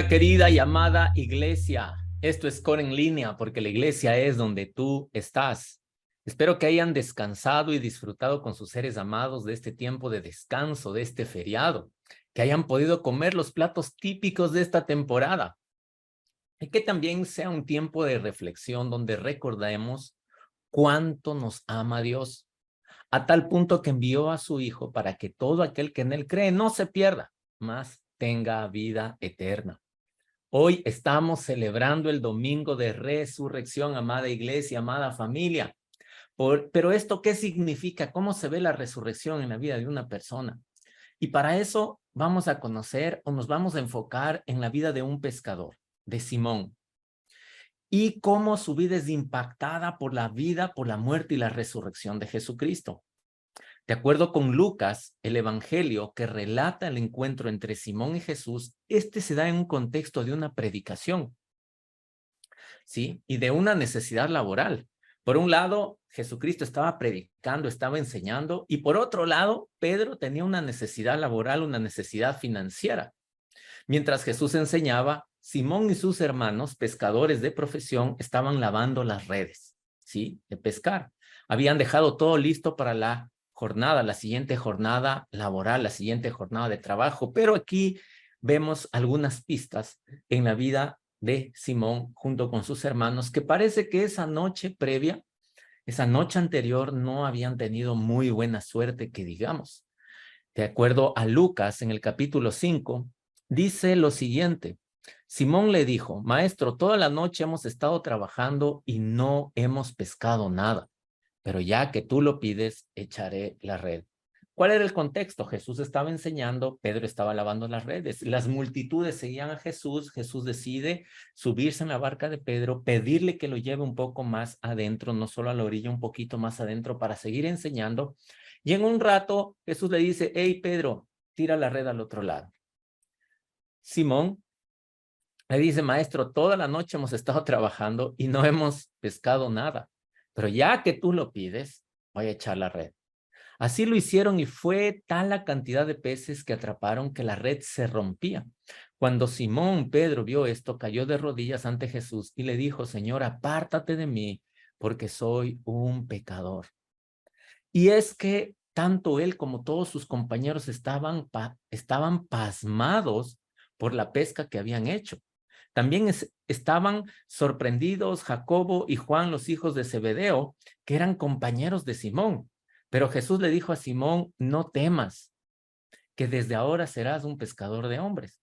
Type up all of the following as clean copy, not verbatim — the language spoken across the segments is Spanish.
Hola querida y amada iglesia, esto es Core en línea porque la iglesia es donde tú estás. Espero que hayan descansado y disfrutado con sus seres amados de este tiempo de descanso, de este feriado, que hayan podido comer los platos típicos de esta temporada y que también sea un tiempo de reflexión donde recordemos cuánto nos ama Dios, a tal punto que envió a su Hijo para que todo aquel que en él cree no se pierda, mas tenga vida eterna. Hoy estamos celebrando el domingo de resurrección, amada iglesia, amada familia. Pero ¿esto qué significa? ¿Cómo se ve la resurrección en la vida de una persona? Y para eso vamos a conocer o nos vamos a enfocar en la vida de un pescador, de Simón, y cómo su vida es impactada por la vida, por la muerte y la resurrección de Jesucristo. De acuerdo con Lucas, el evangelio que relata el encuentro entre Simón y Jesús, este se da en un contexto de una predicación, ¿sí? Y de una necesidad laboral. Por un lado, Jesucristo estaba predicando, estaba enseñando, y por otro lado, Pedro tenía una necesidad laboral, una necesidad financiera. Mientras Jesús enseñaba, Simón y sus hermanos, pescadores de profesión, estaban lavando las redes, ¿sí? De pescar. Habían dejado todo listo para la jornada, la siguiente jornada laboral, la siguiente jornada de trabajo, pero aquí vemos algunas pistas en la vida de Simón junto con sus hermanos, que parece que esa noche previa, esa noche anterior, no habían tenido muy buena suerte, que digamos. De acuerdo a Lucas, en el capítulo 5, dice lo siguiente: Simón le dijo, maestro, toda la noche hemos estado trabajando y no hemos pescado nada, pero ya que tú lo pides, echaré la red. ¿Cuál era el contexto? Jesús estaba enseñando, Pedro estaba lavando las redes, las multitudes seguían a Jesús, Jesús decide subirse en la barca de Pedro, pedirle que lo lleve un poco más adentro, no solo a la orilla, un poquito más adentro para seguir enseñando, y en un rato Jesús le dice, hey Pedro, tira la red al otro lado. Simón le dice, maestro, toda la noche hemos estado trabajando y no hemos pescado nada, pero ya que tú lo pides, voy a echar la red. Así lo hicieron y fue tal la cantidad de peces que atraparon que la red se rompía. Cuando Simón Pedro vio esto, cayó de rodillas ante Jesús y le dijo, Señor, apártate de mí, porque soy un pecador. Y es que tanto él como todos sus compañeros estaban pasmados por la pesca que habían hecho. También estaban sorprendidos Jacobo y Juan, los hijos de Zebedeo, que eran compañeros de Simón. Pero Jesús le dijo a Simón, no temas, que desde ahora serás un pescador de hombres.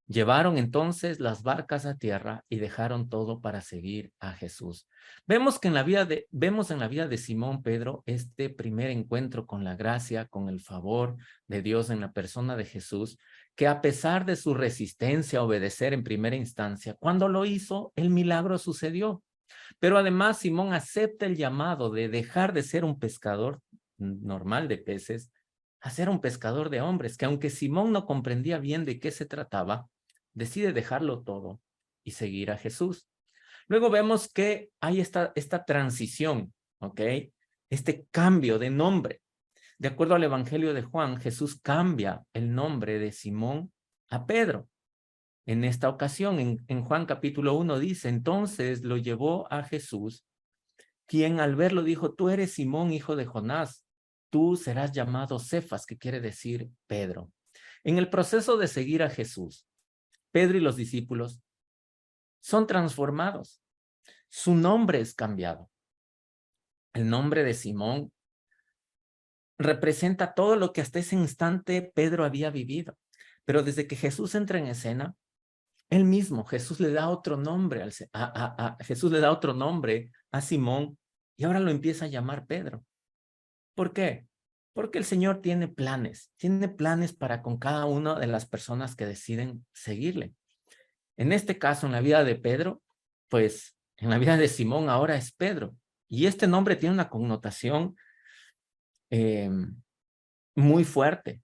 Llevaron entonces las barcas a tierra y dejaron todo para seguir a Jesús. Vemos en la vida de Simón Pedro este primer encuentro con la gracia, con el favor de Dios en la persona de Jesús, que a pesar de su resistencia a obedecer en primera instancia, cuando lo hizo, el milagro sucedió. Pero además Simón acepta el llamado de dejar de ser un pescador normal de peces a ser un pescador de hombres, que aunque Simón no comprendía bien de qué se trataba, decide dejarlo todo y seguir a Jesús. Luego vemos que hay esta transición, ¿ok? Este cambio de nombre. De acuerdo al Evangelio de Juan, Jesús cambia el nombre de Simón a Pedro. En esta ocasión, en Juan capítulo 1 dice, entonces lo llevó a Jesús, quien al verlo dijo, tú eres Simón, hijo de Jonás, tú serás llamado Cefas, que quiere decir Pedro. En el proceso de seguir a Jesús, Pedro y los discípulos son transformados. Su nombre es cambiado. El nombre de Simón representa todo lo que hasta ese instante Pedro había vivido. Pero desde que Jesús entra en escena, él mismo, Jesús le da otro nombre Jesús le da otro nombre a Simón y ahora lo empieza a llamar Pedro. ¿Por qué? Porque el Señor tiene planes para con cada una de las personas que deciden seguirle. En este caso, en la vida de Pedro, pues en la vida de Simón ahora es Pedro. Y este nombre tiene una connotación eh, muy fuerte,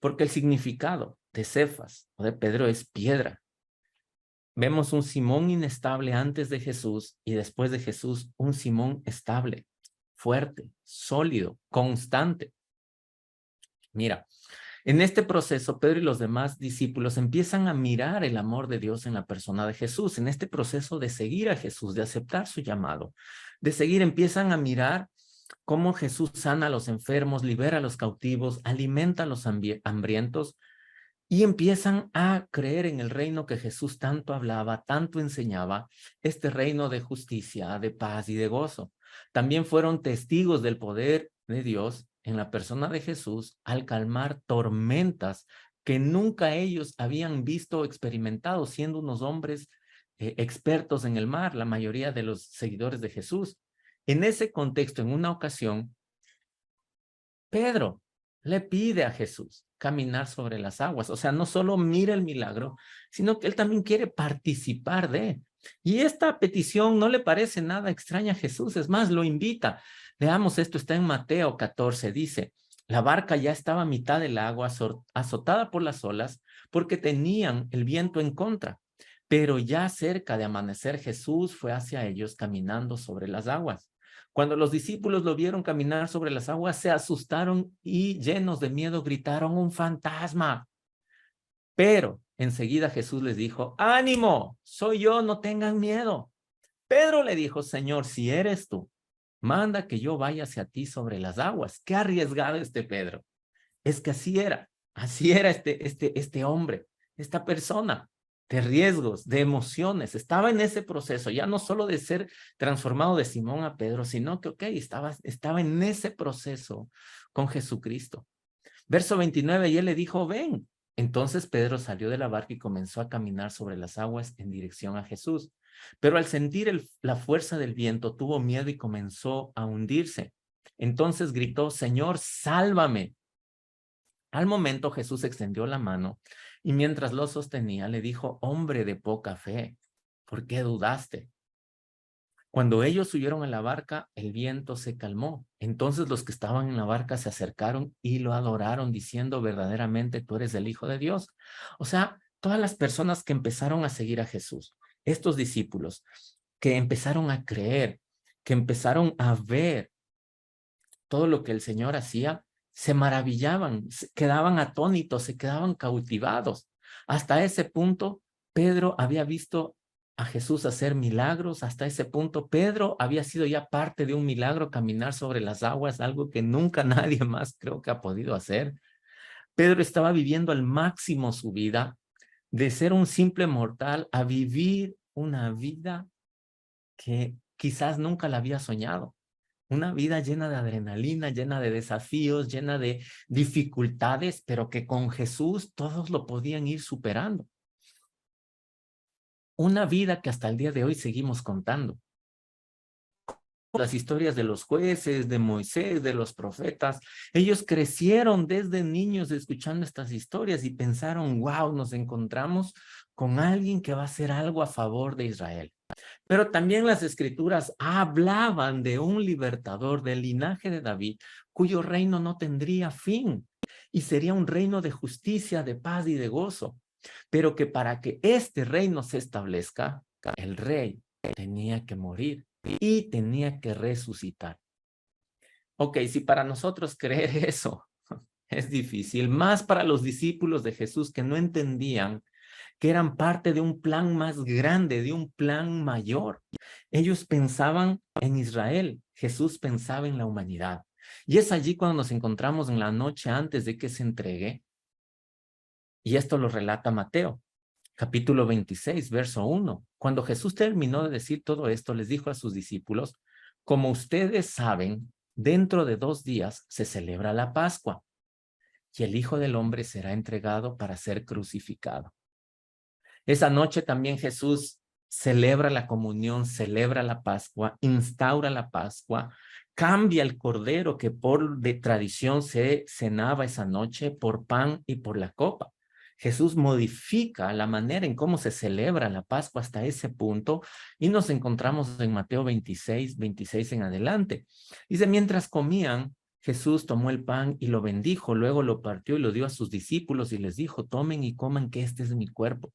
porque el significado de Cefas o de Pedro es piedra. Vemos un Simón inestable antes de Jesús y después de Jesús un Simón estable, fuerte, sólido, constante. Mira, En este proceso, Pedro y los demás discípulos empiezan a mirar el amor de Dios en la persona de Jesús. En este proceso de seguir a Jesús, de aceptar su llamado, de seguir, empiezan a mirar cómo Jesús sana a los enfermos, libera a los cautivos, alimenta a los hambrientos, y empiezan a creer en el reino que Jesús tanto hablaba, tanto enseñaba, este reino de justicia, de paz y de gozo. También fueron testigos del poder de Dios en la persona de Jesús al calmar tormentas que nunca ellos habían visto o experimentado, siendo unos hombres expertos en el mar, la mayoría de los seguidores de Jesús. En ese contexto, en una ocasión, Pedro le pide a Jesús caminar sobre las aguas. O sea, no solo mira el milagro, sino que él también quiere participar de. Y esta petición no le parece nada extraña a Jesús, es más, lo invita. Veamos, esto está en Mateo 14, dice, la barca ya estaba a mitad del agua, azotada por las olas, porque tenían el viento en contra. Pero ya cerca de amanecer, Jesús fue hacia ellos caminando sobre las aguas. Cuando los discípulos lo vieron caminar sobre las aguas, se asustaron y llenos de miedo gritaron, ¡un fantasma! Pero enseguida Jesús les dijo, ¡ánimo! Soy yo, no tengan miedo. Pedro le dijo, Señor, si eres tú, manda que yo vaya hacia ti sobre las aguas. Qué arriesgado este Pedro. Es que así era este hombre, esta persona, de riesgos, de emociones. Estaba en ese proceso, ya no solo de ser transformado de Simón a Pedro, sino que, estaba en ese proceso con Jesucristo. Verso 29, y él le dijo, ven. Entonces Pedro salió de la barca y comenzó a caminar sobre las aguas en dirección a Jesús. Pero al sentir la fuerza del viento, tuvo miedo y comenzó a hundirse. Entonces gritó, Señor, sálvame. Al momento Jesús extendió la mano y mientras lo sostenía le dijo, hombre de poca fe, ¿por qué dudaste? Cuando ellos subieron a la barca, el viento se calmó. Entonces los que estaban en la barca se acercaron y lo adoraron diciendo, verdaderamente tú eres el Hijo de Dios. O sea, todas las personas que empezaron a seguir a Jesús, estos discípulos que empezaron a creer, que empezaron a ver todo lo que el Señor hacía, se maravillaban, quedaban atónitos, se quedaban cautivados. Hasta ese punto, Pedro había visto a Jesús hacer milagros. Hasta ese punto, Pedro había sido ya parte de un milagro, caminar sobre las aguas, algo que nunca nadie más creo que ha podido hacer. Pedro estaba viviendo al máximo su vida, de ser un simple mortal a vivir una vida que quizás nunca la había soñado. Una vida llena de adrenalina, llena de desafíos, llena de dificultades, pero que con Jesús todos lo podían ir superando. Una vida que hasta el día de hoy seguimos contando. Las historias de los jueces, de Moisés, de los profetas, ellos crecieron desde niños escuchando estas historias y pensaron, wow, nos encontramos con alguien que va a hacer algo a favor de Israel. Pero también las escrituras hablaban de un libertador del linaje de David, cuyo reino no tendría fin y sería un reino de justicia, de paz y de gozo. Pero que para que este reino se establezca, el rey tenía que morir y tenía que resucitar. Ok, si para nosotros creer eso es difícil, más para los discípulos de Jesús que no entendían que eran parte de un plan más grande, de un plan mayor. Ellos pensaban en Israel, Jesús pensaba en la humanidad. Y es allí cuando nos encontramos en la noche antes de que se entregue, y esto lo relata Mateo, capítulo 26, verso 1. Cuando Jesús terminó de decir todo esto, les dijo a sus discípulos, como ustedes saben, dentro de 2 días se celebra la Pascua, y el Hijo del Hombre será entregado para ser crucificado. Esa noche también Jesús celebra la comunión, celebra la Pascua, instaura la Pascua, cambia el cordero que por de tradición se cenaba esa noche por pan y por la copa. Jesús modifica la manera en cómo se celebra la Pascua hasta ese punto y nos encontramos en Mateo 26, 26 en adelante. Dice, mientras comían, Jesús tomó el pan y lo bendijo, luego lo partió y lo dio a sus discípulos y les dijo, tomen y coman que este es mi cuerpo.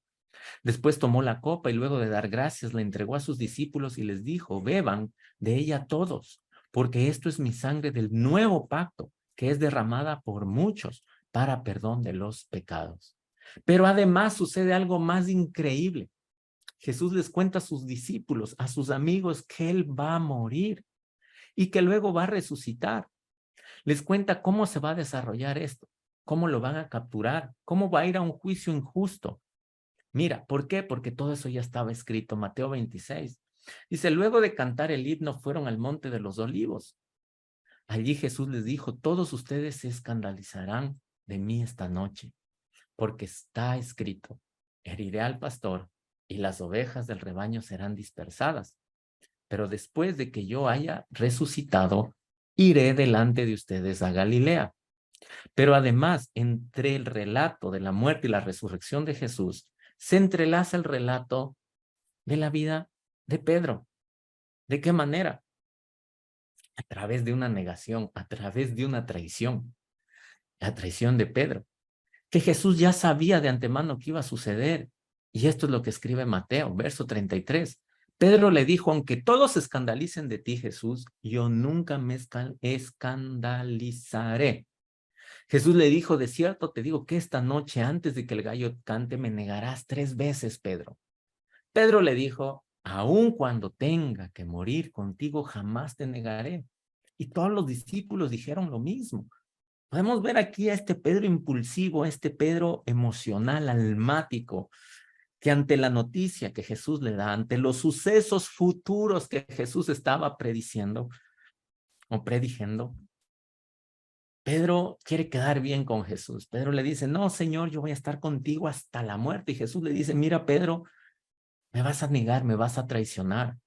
Después tomó la copa y luego de dar gracias la entregó a sus discípulos y les dijo, beban de ella todos, porque esto es mi sangre del nuevo pacto, que es derramada por muchos para perdón de los pecados. Pero además sucede algo más increíble. Jesús les cuenta a sus discípulos, a sus amigos, que Él va a morir y que luego va a resucitar. Les cuenta cómo se va a desarrollar esto, cómo lo van a capturar, cómo va a ir a un juicio injusto. Mira, ¿por qué? Porque todo eso ya estaba escrito, Mateo 26. Dice, luego de cantar el himno fueron al monte de los olivos. Allí Jesús les dijo, todos ustedes se escandalizarán de mí esta noche, porque está escrito, heriré al pastor y las ovejas del rebaño serán dispersadas. Pero después de que yo haya resucitado, iré delante de ustedes a Galilea. Pero además, entre el relato de la muerte y la resurrección de Jesús, se entrelaza el relato de la vida de Pedro. ¿De qué manera? A través de una negación, a través de una traición. La traición de Pedro, que Jesús ya sabía de antemano que iba a suceder. Y esto es lo que escribe Mateo, verso 33. Pedro le dijo, aunque todos se escandalicen de ti, Jesús, yo nunca me escandalizaré. Jesús le dijo, de cierto te digo que esta noche, antes de que el gallo cante, me negarás 3 veces, Pedro. Pedro le dijo, aun cuando tenga que morir contigo, jamás te negaré. Y todos los discípulos dijeron lo mismo. Podemos ver aquí a este Pedro impulsivo, a este Pedro emocional, almático, que ante la noticia que Jesús le da, ante los sucesos futuros que Jesús estaba prediciendo o predijendo, Pedro quiere quedar bien con Jesús. Pedro le dice, no, Señor, yo voy a estar contigo hasta la muerte. Y Jesús le dice, mira, Pedro, me vas a negar, me vas a traicionar.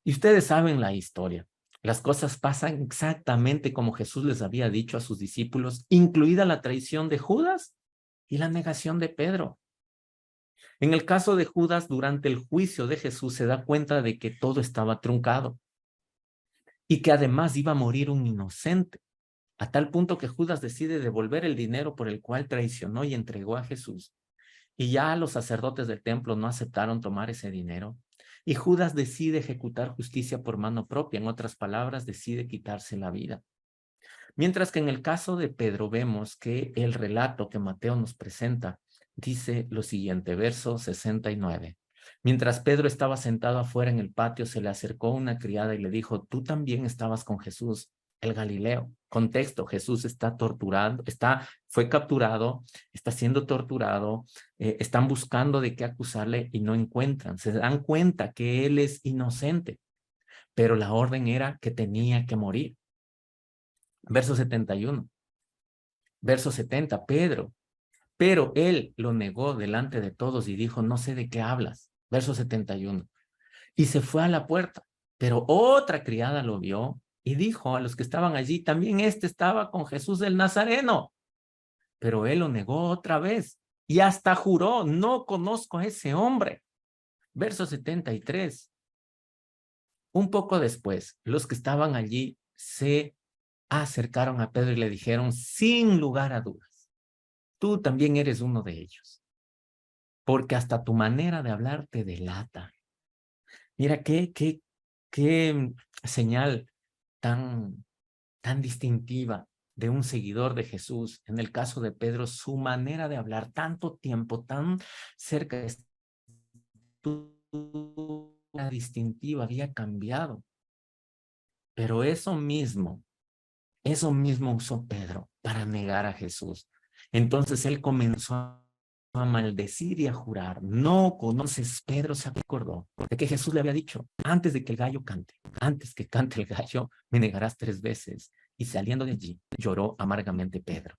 Y ustedes saben la historia. Las cosas pasan exactamente como Jesús les había dicho a sus discípulos, incluida la traición de Judas y la negación de Pedro. En el caso de Judas, durante el juicio de Jesús, se da cuenta de que todo estaba truncado y que además iba a morir un inocente, a tal punto que Judas decide devolver el dinero por el cual traicionó y entregó a Jesús. Y ya los sacerdotes del templo no aceptaron tomar ese dinero. Y Judas decide ejecutar justicia por mano propia. En otras palabras, decide quitarse la vida. Mientras que en el caso de Pedro vemos que el relato que Mateo nos presenta dice lo siguiente, verso 69. Mientras Pedro estaba sentado afuera en el patio, se le acercó una criada y le dijo, tú también estabas con Jesús, el Galileo. Contexto, Jesús está torturando, fue capturado, está siendo torturado, están buscando de qué acusarle y no encuentran. Se dan cuenta que él es inocente, pero la orden era que tenía que morir. Verso 71. Verso 70, Pedro. Pero él lo negó delante de todos y dijo, no sé de qué hablas. Verso 71. Y se fue a la puerta, pero otra criada lo vio y dijo a los que estaban allí, también este estaba con Jesús el Nazareno. Pero él lo negó otra vez y hasta juró, no conozco a ese hombre. Verso 73. Un poco después, los que estaban allí se acercaron a Pedro y le dijeron, sin lugar a dudas, tú también eres uno de ellos, porque hasta tu manera de hablar te delata. Mira, qué señal tan distintiva de un seguidor de Jesús. En el caso de Pedro, su manera de hablar, tanto tiempo, tan cerca de la distintiva había cambiado. Pero eso mismo usó Pedro para negar a Jesús. Entonces él comenzó a maldecir y a jurar. No conoces, Pedro se acordó de que Jesús le había dicho, antes de que el gallo cante, antes que cante el gallo, me negarás 3 veces. Y saliendo de allí, lloró amargamente Pedro.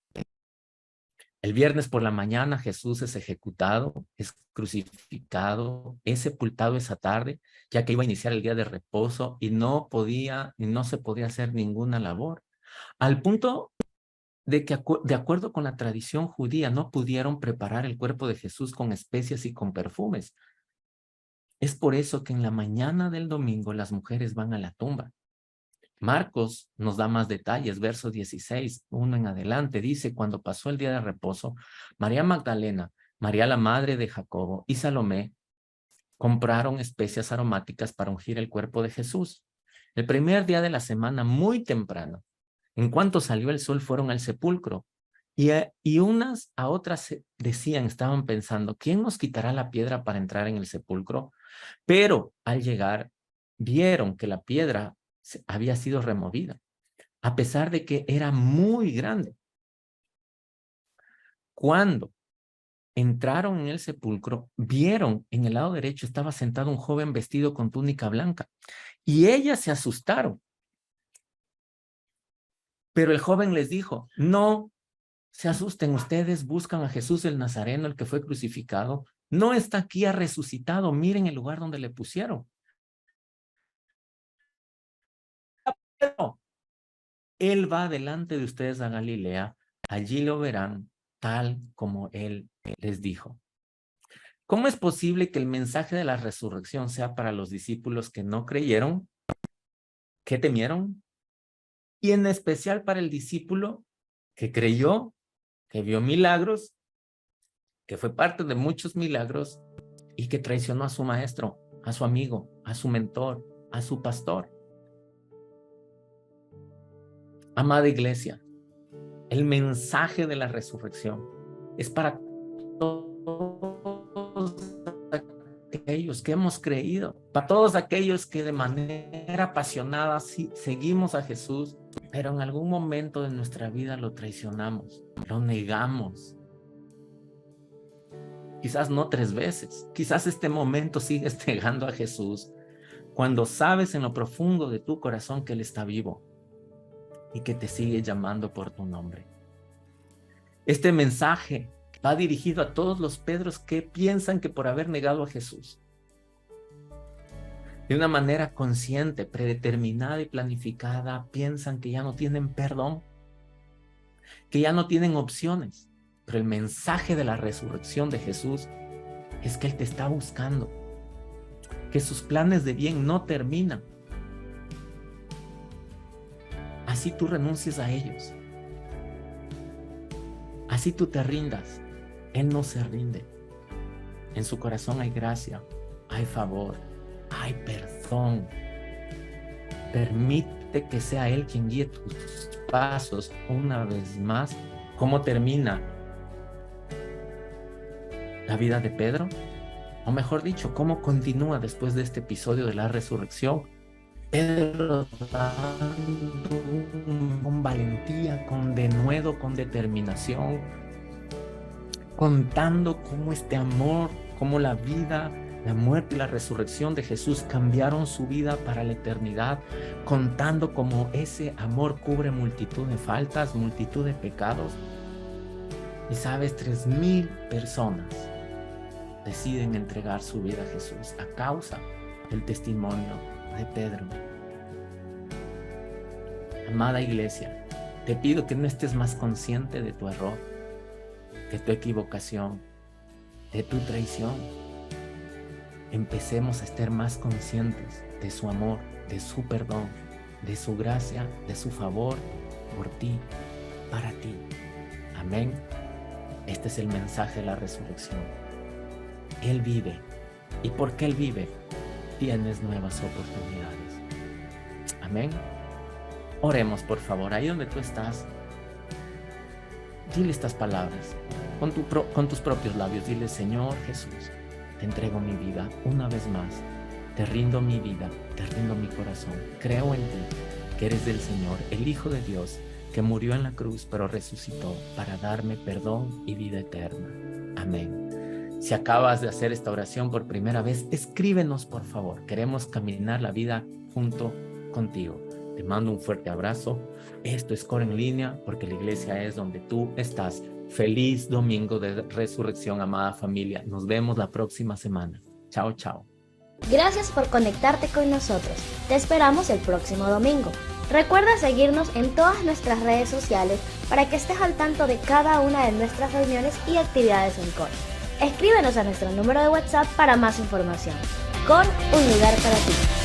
El viernes por la mañana Jesús es ejecutado, es crucificado, es sepultado esa tarde, ya que iba a iniciar el día de reposo y no se podía hacer ninguna labor. Al punto de que de acuerdo con la tradición judía no pudieron preparar el cuerpo de Jesús con especias y con perfumes. Es por eso que en la mañana del domingo las mujeres van a la tumba. Marcos nos da más detalles, verso 16, 1 en adelante, dice, cuando pasó el día de reposo, María Magdalena, María la madre de Jacobo y Salomé compraron especias aromáticas para ungir el cuerpo de Jesús. El primer día de la semana, muy temprano, en cuanto salió el sol, fueron al sepulcro. Y unas a otras decían, estaban pensando, ¿quién nos quitará la piedra para entrar en el sepulcro? Pero al llegar, vieron que la piedra había sido removida, a pesar de que era muy grande. Cuando entraron en el sepulcro, vieron en el lado derecho estaba sentado un joven vestido con túnica blanca, y ellas se asustaron. Pero el joven les dijo, no se asusten, ustedes buscan a Jesús el Nazareno, el que fue crucificado. No está aquí, ha resucitado. Miren el lugar donde le pusieron. Pero él va delante de ustedes a Galilea. Allí lo verán tal como él les dijo. ¿Cómo es posible que el mensaje de la resurrección sea para los discípulos que no creyeron, que temieron? Y en especial para el discípulo que creyó, que vio milagros, que fue parte de muchos milagros y que traicionó a su maestro, a su amigo, a su mentor, a su pastor. Amada iglesia, el mensaje de la resurrección es para todos aquellos que hemos creído, para todos aquellos que de manera apasionada seguimos a Jesús, pero en algún momento de nuestra vida lo traicionamos, lo negamos. Quizás no 3 veces, quizás este momento sigues negando a Jesús cuando sabes en lo profundo de tu corazón que Él está vivo y que te sigue llamando por tu nombre. Este mensaje va dirigido a todos los Pedros que piensan que por haber negado a Jesús de una manera consciente, predeterminada y planificada, piensan que ya no tienen perdón, que ya no tienen opciones. Pero el mensaje de la resurrección de Jesús es que Él te está buscando, que sus planes de bien no terminan. Así tú renuncies a ellos, así tú te rindas, Él no se rinde. En su corazón hay gracia, hay favor, hay perdón. Permite que sea Él quien guíe tus pasos una vez más. ¿Cómo termina la vida de Pedro? O mejor dicho, ¿cómo continúa después de este episodio de la resurrección? Pedro dando con valentía, con denuedo, con determinación, contando cómo este amor, cómo la vida, la muerte y la resurrección de Jesús cambiaron su vida para la eternidad, contando cómo ese amor cubre multitud de faltas, multitud de pecados. Y sabes, 3,000 personas deciden entregar su vida a Jesús a causa del testimonio de Pedro. Amada iglesia, te pido que no estés más consciente de tu error, de tu equivocación, de tu traición. Empecemos a estar más conscientes de su amor, de su perdón, de su gracia, de su favor por ti, para ti. Amén. Este es el mensaje de la resurrección. Él vive, y porque Él vive, tienes nuevas oportunidades. Amén. Oremos, por favor, ahí donde tú estás. Dile estas palabras con tus propios labios. Dile: Señor Jesús, te entrego mi vida una vez más. Te rindo mi vida, te rindo mi corazón. Creo en ti, que eres del Señor, el Hijo de Dios, que murió en la cruz, pero resucitó para darme perdón y vida eterna. Amén. Si acabas de hacer esta oración por primera vez, escríbenos, por favor. Queremos caminar la vida junto contigo. Te mando un fuerte abrazo. Esto es Core en Línea, porque la iglesia es donde tú estás. Feliz domingo de resurrección, amada familia. Nos vemos la próxima semana. Chao, chao. Gracias por conectarte con nosotros. Te esperamos el próximo domingo. Recuerda seguirnos en todas nuestras redes sociales para que estés al tanto de cada una de nuestras reuniones y actividades en Core. Escríbenos a nuestro número de WhatsApp para más información. Core, un lugar para ti.